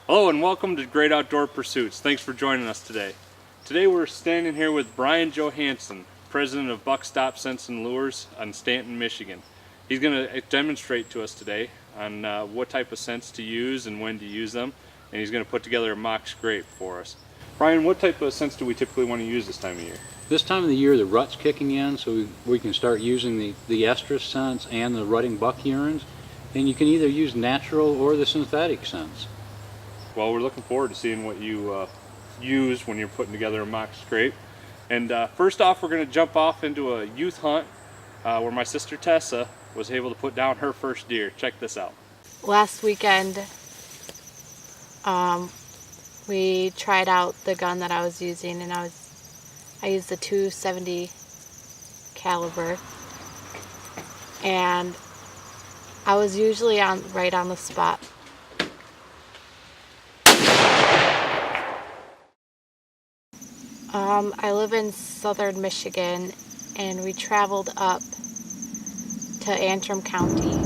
Hello and welcome to Great Outdoor Pursuits. Thanks for joining us today. Today we're standing here with Brian Johansson, president of Buck Stop Scents and Lures on Stanton, Michigan. He's going to demonstrate to us today on what type of scents to use and when to use them, and he's going to put together a mock scrape for us. Brian, what type of scents do we typically want to use this time of year? This time of the year, the rut's kicking in, so we can start using the estrus scents and the rutting buck urines, and you can either use natural or the synthetic scents. Well, we're looking forward to seeing what you use when you're putting together a mock scrape. And first off, we're going to jump off into a youth hunt where my sister Tessa was able to put down her first deer. Check this out. Last weekend, we tried out the gun that I was using, and I used the .270 caliber, and I was usually right on the spot. I live in southern Michigan, and we traveled up to Antrim County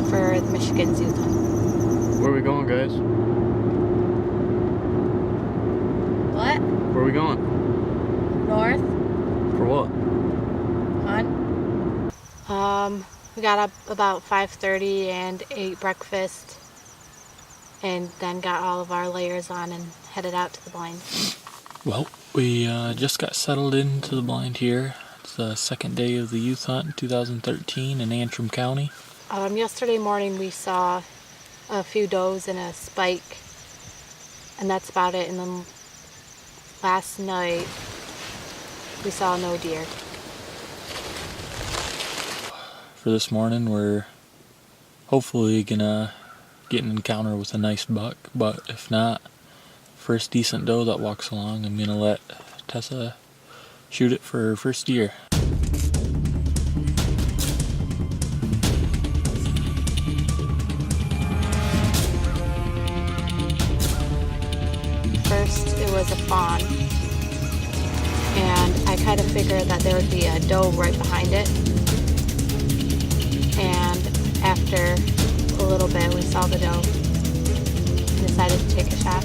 for the Michigan's Youth Hunt. Where are we going, guys? What? Where are we going? North? For what? Hunt. We got up about 5:30 and ate breakfast, and then got all of our layers on and headed out to the blind. Well, we just got settled into the blind here. It's the second day of the youth hunt in 2013 in Antrim County. Yesterday morning we saw a few does and a spike, and that's about it. And then last night we saw no deer. For this morning, we're hopefully gonna get an encounter with a nice buck, but if not, first decent doe that walks along, I'm gonna let Tessa shoot it for her first deer. First it was a fawn, and I kind of figured that there would be a doe right behind it, and after a little bit we saw the doe and decided to take a shot.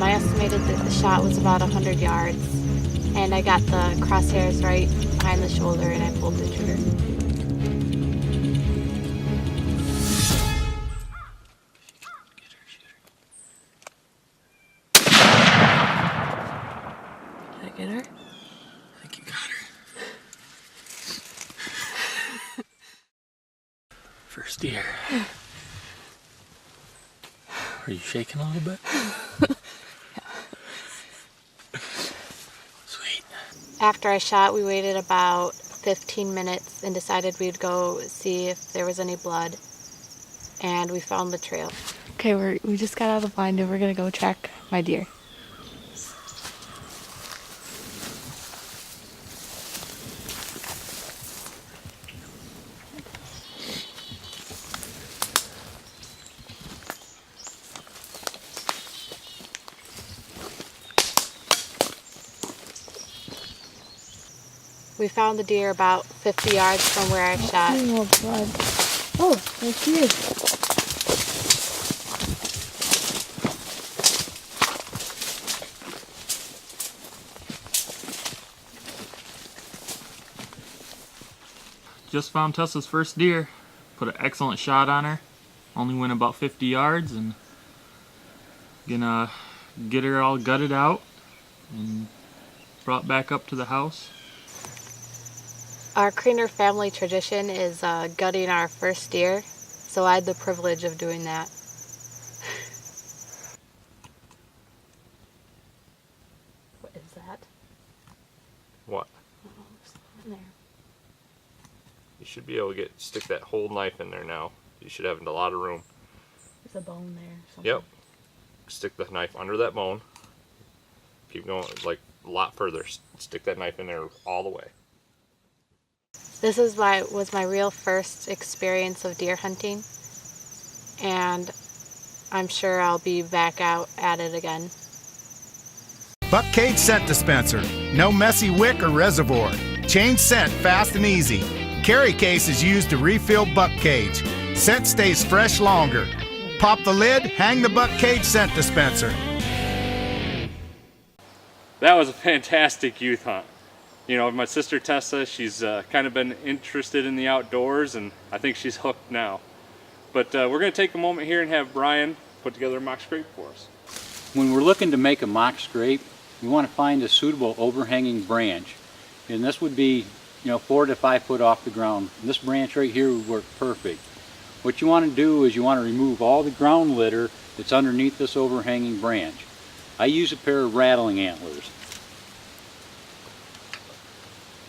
I estimated that the shot was about 100 yards, and I got the crosshairs right behind the shoulder, and I pulled the trigger. Did I get her? I think you got her. First deer. Are you shaking a little bit? Sweet. After I shot, we waited about 15 minutes and decided we'd go see if there was any blood, and we found the trail. Okay, we just got out of the blind and we're gonna go track my deer. We found the deer about 50 yards from where I shot. Oh, blood. Oh, there she is. Just found Tessa's first deer. Put an excellent shot on her. Only went about 50 yards, and gonna get her all gutted out and brought back up to the house? Our Creener family tradition is gutting our first deer, so I had the privilege of doing that. What is that? What? Oh, there's something in there. You should be able to stick that whole knife in there now. You should have a lot of room. There's a bone there. Something. Yep. Stick the knife under that bone. Keep going like a lot further. Stick that knife in there all the way. This was my real first experience of deer hunting, and I'm sure I'll be back out at it again. Buck Cage Scent Dispenser. No messy wick or reservoir. Change scent fast and easy. Carry case is used to refill buck cage. Scent stays fresh longer. Pop the lid, hang the Buck Cage Scent Dispenser. That was a fantastic youth hunt. You know, my sister Tessa, she's kind of been interested in the outdoors, and I think she's hooked now. But we're going to take a moment here and have Brian put together a mock scrape for us. When we're looking to make a mock scrape, we want to find a suitable overhanging branch. And this would be, 4 to 5 foot off the ground. And this branch right here would work perfect. What you want to do is you want to remove all the ground litter that's underneath this overhanging branch. I use a pair of rattling antlers.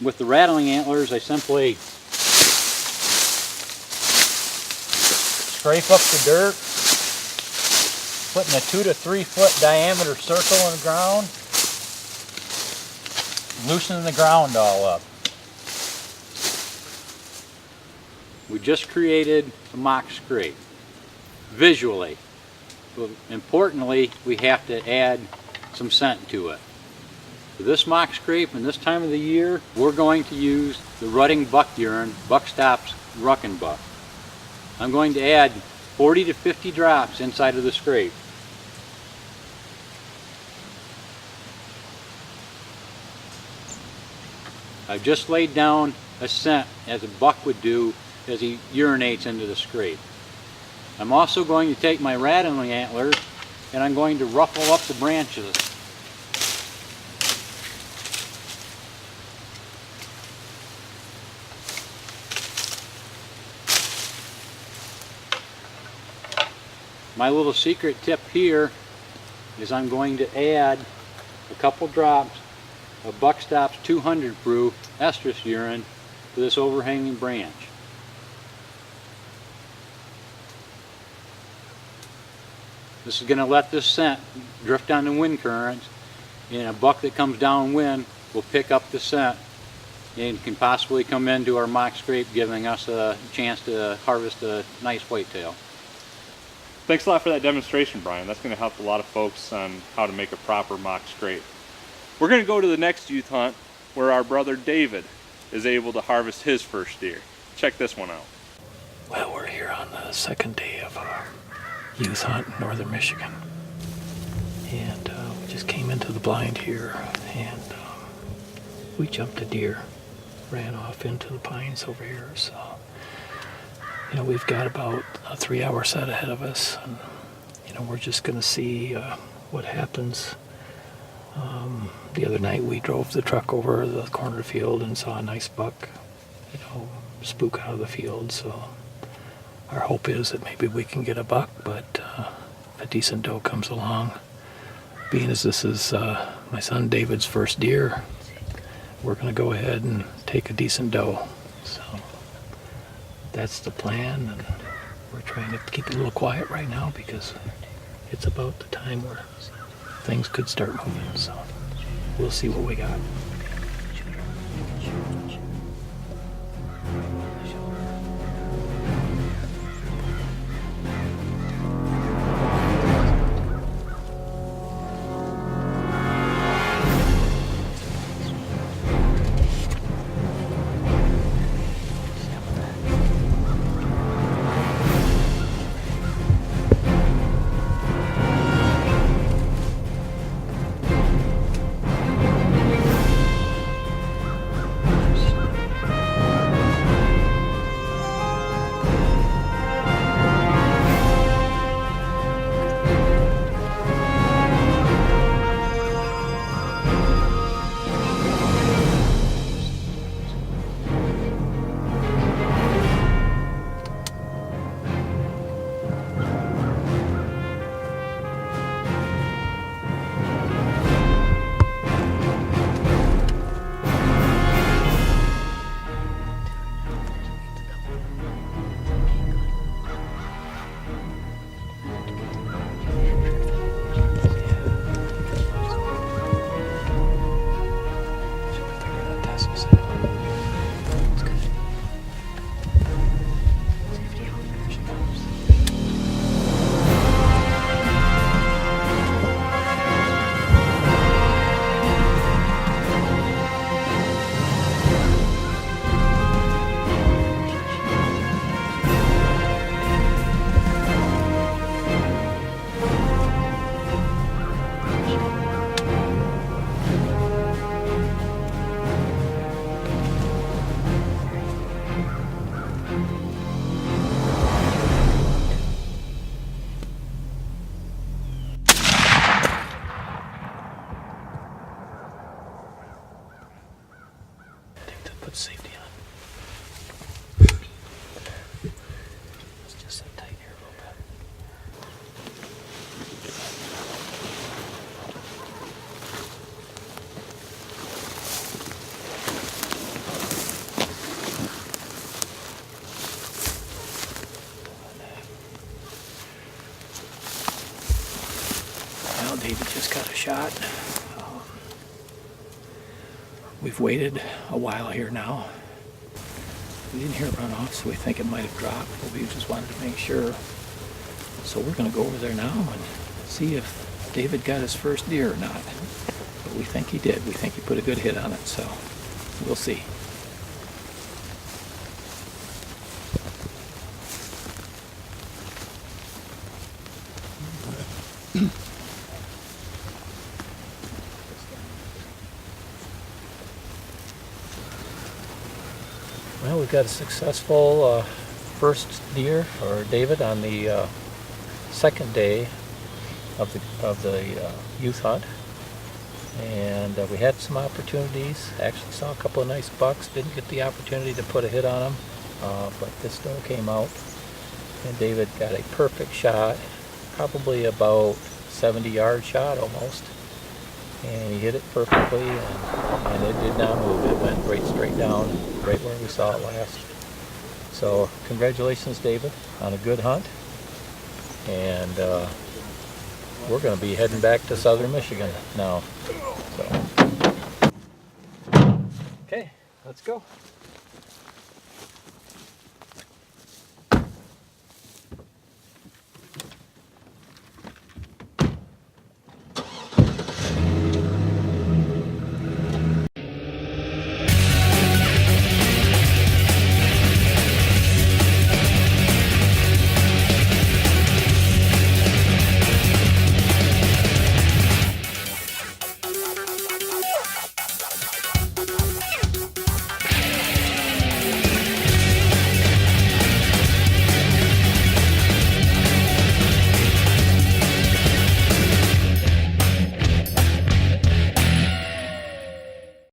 With the rattling antlers, I simply scrape up the dirt, putting a 2 to 3 foot diameter circle in the ground, loosening the ground all up. We just created a mock scrape visually, but importantly we have to add some scent to it. For this mock scrape and this time of the year, we're going to use the rutting buck urine, Buck Stops Ruckin' Buck. I'm going to add 40 to 50 drops inside of the scrape. I've just laid down a scent as a buck would do as he urinates into the scrape. I'm also going to take my rattling antlers and I'm going to ruffle up the branches. My little secret tip here is I'm going to add a couple drops of Buck Stops 200 proof estrus urine to this overhanging branch. This is going to let this scent drift on the wind currents, and a buck that comes downwind will pick up the scent and can possibly come into our mock scrape, giving us a chance to harvest a nice whitetail. Thanks a lot for that demonstration, Brian. That's going to help a lot of folks on how to make a proper mock scrape. We're going to go to the next youth hunt where our brother David is able to harvest his first deer. Check this one out. Well, we're here on the second day of our youth hunt in northern Michigan. And we just came into the blind here, and we jumped a deer, ran off into the pines over here. So, we've got about a 3-hour set ahead of us, and we're just going to see what happens. The other night we drove the truck over the corner of the field and saw a nice buck, spook out of the field. So our hope is that maybe we can get a buck, but if a decent doe comes along, being as this is my son David's first deer, we're going to go ahead and take a decent doe. So that's the plan, and we're trying to keep it a little quiet right now because it's about the time where things could start moving. So we'll see what we got. put safety on. Let's just sit tight here a little bit. Well, David just got a shot. We've waited a while here now. We didn't hear a runoff, so we think it might have dropped, but we just wanted to make sure. So we're going to go over there now and see if David got his first deer or not. But we think he did. We think he put a good hit on it, so we'll see. Well, we've got a successful first deer for David on the second day of the youth hunt, and we had some opportunities. Actually, saw a couple of nice bucks. Didn't get the opportunity to put a hit on them, but this doe came out, and David got a perfect shot, probably about 70-yard shot almost. And he hit it perfectly, and it did not move. It went right straight down, right where we saw it last. So congratulations, David, on a good hunt. And we're going to be heading back to southern Michigan now. So. Okay, let's go.